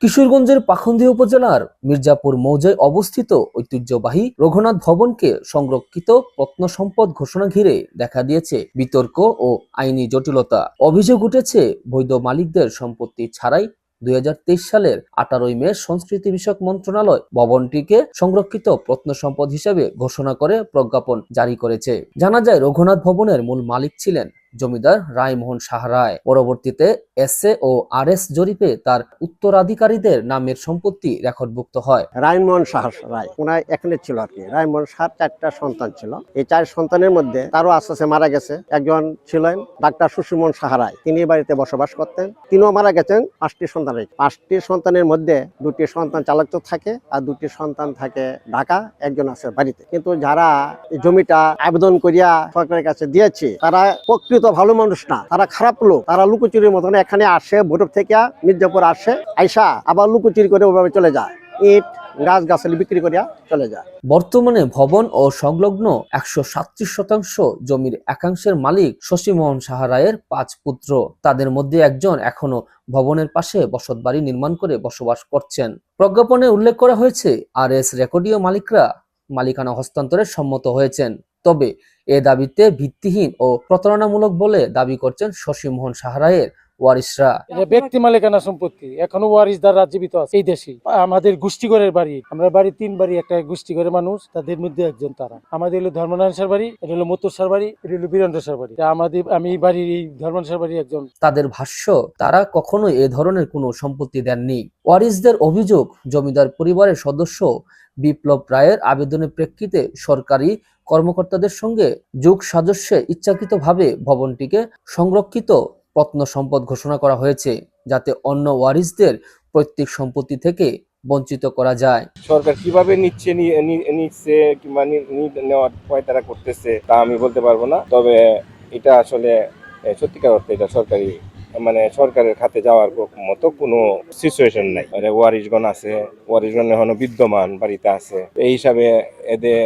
কিশোরগঞ্জের পাখন্দিয়া উপজেলার মির্জাপুর মৌজায় অবস্থিত ঐতিহ্যবাহী রঘুনাথ ভবনকে সংরক্ষিত প্রত্নসম্পদ ঘোষণা ঘিরে দেখা দিয়েছে বিতর্ক ও আইনি জটিলতা। অভিযোগ উঠেছে, বৈধ মালিকদের সম্পত্তি ছাড়াই 2023 সালের 18 মে সংস্কৃতি বিষয়ক মন্ত্রণালয় ভবনটিকে সংরক্ষিত প্রত্নসম্পদ হিসেবে ঘোষণা করে প্রজ্ঞাপন জারি করেছে। জানা যায়, রঘুনাথ ভবনের মূল মালিক ছিলেন জমিদার রায়মোহন সাহা রায়। পরবর্তীতে এসএ ও আরএস জরিপে তার উত্তরাধিকারীদের নামের সম্পত্তি রেকর্ডভুক্ত হয়। রায়মোহন সাহা রায় ওনার এখানে ছিল আর কি। রায়মোহন সাহার 4টা সন্তান ছিল। এই 4 সন্তানের মধ্যে তারও আস্তে আস্তে মারা গেছে। একজন ছিলেন ডাক্তার সুশীমন সাহা রায়, তিনি বাড়িতে বসবাস করতেন। তিনিও মারা গেছেন 5টি সন্তান। 5টি সন্তানের মধ্যে 2টি সন্তান চালক থাকে আর 2টি সন্তান থাকে ঢাকা, একজন আছে বাড়িতে। কিন্তু যারা জমিটা আবেদন করিয়া সরকারের কাছে দিয়েছে তারা প্রকৃত ভালো মানুষ না, তারা খারাপ লোক। তারা লুকোচুরির মতন এখানে আসে, ভৈরব থেকে মির্জাপুর আসে, আইসা আবার লুকোচুরি করে ওভাবে চলে যায়, ইট গাছ-গাছালি বিক্রি করিয়া চলে যায়। বর্তমানে ভবন ও সংলগ্ন 137% জমির একাংশের মালিক শশীমোহন সাহা রায়ের 5 পুত্র। তাদের মধ্যে একজন এখনো ভবনের পাশে বসতবাড়ি নির্মাণ করে বসবাস করছেন। প্রজ্ঞাপনে উল্লেখ করা হয়েছে, আরএস রেকর্ডীয় মালিকরা মালিকানা হস্তান্তরে সম্মত হয়েছেন। তবে এ দাবিতে ভিত্তিহীন ও প্রতারণামূলক বলে দাবি করছেন শশীমোহন সাহা রায়ের ওয়ারিশরা। এটা ব্যক্তি মালিকানা সম্পত্তি, এখনো ওয়ারিশদাররা জীবিত আছে এই দেশে। আমাদের গোষ্ঠীঘরের বাড়ি, আমরা বাড়ি 3 বাড়ি, একটা গোষ্ঠীঘরের মানুষ, তাদের মধ্যে একজন তারা। আমাদের হলো ধর্মনারায়ণ সার বাড়ি, এটা হলো মতুর সার বাড়ি, এটা হলো বীরেন্দ্র সার বাড়ি। আমি বাড়ির এই ধর্মনারায়ণ সার বাড়ি একজন। তাদের ভাষ্য, তারা কখনো এ ধরনের কোনো সম্পত্তি দেননি। ওয়ারিশদের অভিযোগ, জমিদার পরিবারের সদস্য বিপ্লব রায়ের আবেদনের প্রেক্ষিতে সরকারি কর্মকর্তাদের সঙ্গে যোগ সাজস্যে ইচ্ছাকৃতভাবে ভবনটিকে সংরক্ষিত প্রত্নসম্পদ ঘোষণা করা হয়েছে, যাতে অন্য ওয়ারিশদের পৈতৃক সম্পত্তি থেকে বঞ্চিত করা যায়। সরকার কিভাবে নিচ্ছে কিংবা নেওয়ার পয়তারা করতেছে তা আমি বলতে পারবো না। তবে এটা আসলে সত্যিকার অর্থে এটা সরকারের খাতে যাওয়ার মতো কোনো সিচুয়েশন নাই। ওয়ারিশগণ আছে, ওয়ারিশগণ এখনো বিদ্যমান বাড়িতে আছে। এই হিসাবে এদের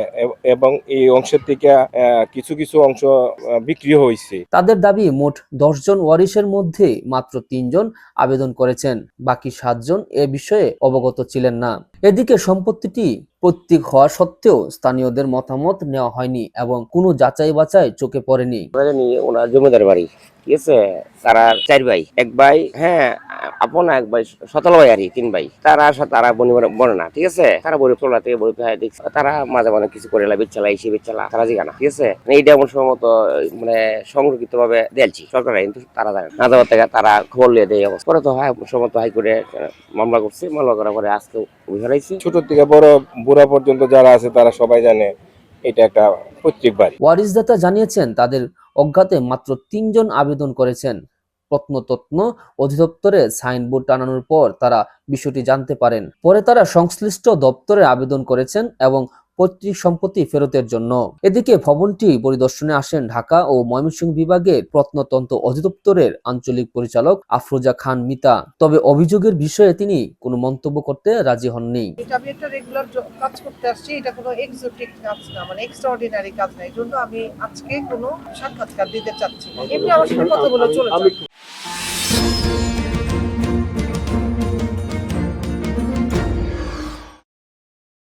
এবং এই অংশের থেকে কিছু কিছু অংশ বিক্রি হয়েছে। তাদের দাবি, মোট 10 জন ওয়ারিশের মধ্যে মাত্র 3 জন আবেদন করেছেন, বাকি 7 জন এ বিষয়ে অবগত ছিলেন না। এদিকে সম্পত্তিটি পৈতৃক হওয়া সত্ত্বেও স্থানীয়দের মতামত নেওয়া হয়নি এবং কোনো যাচাই বাছাই চোখে পড়েনি। ওনার জমিদার বাড়ি, ঠিক আছে, তারা 4 ভাই, এক ভাই আপন, এক ভাই সতল ভাই আর 3 ভাই। তারা বনে না, ঠিক আছে, তারা বড় তোলা থেকে বড় দেখছে, তারা মাঝে মাঝে কিছু করে বিচ্ছালা এসে বিচ্ছালা তারা জিগানা, ঠিক আছে। এইটা এমন সম্ভবত সংরক্ষিত ভাবে দিয়েছি সরকার, কিন্তু তারা জানে না যাওয়ার থেকে তারা খবর লিয়ে দেয় অবস্থা পরে তো হয় সম্ভবত হাই করে মামলা করছে। মামলা করার পরে আজকে অভিযান। ছোট থেকে বুড়া পর্যন্ত যারা আছে তারা সবাই জানে এটা একটা পৈতৃক বাড়ি। ওয়ারিশদাতা জানিয়েছেন, তাদের অজ্ঞাতে মাত্র 3 জন আবেদন করেছেন। প্রত্নতত্ত্ব অধিদপ্তরে সাইনবোর্ড টানানোর পর তারা বিষয়টি জানতে পারেন। পরে তারা সংশ্লিষ্ট দপ্তরে আবেদন করেছেন এবং পৈতৃক সম্পত্তি ফেরতের জন্য। এদিকে ভবনটি পরিদর্শনে আসেন ঢাকা ও ময়মনসিংহ বিভাগের প্রত্নতত্ত্ব অধিদপ্তরের আঞ্চলিক পরিচালক আফরোজা খান মিতা। তবে অভিযোগের বিষয়ে তিনি কোনো মন্তব্য করতে রাজি হননি। আমি একটা রেগুলার কাজ করতে আসছি, এটা কোনো এক্সোটিক কাজ না, এক্সট্রাঅর্ডিনারি কাজ না। এই জন্য আমি আজকে কোনো সাক্ষাৎকার দিতে চাচ্ছি না। এমনি আমার সাথে কথা বলে চলে যান।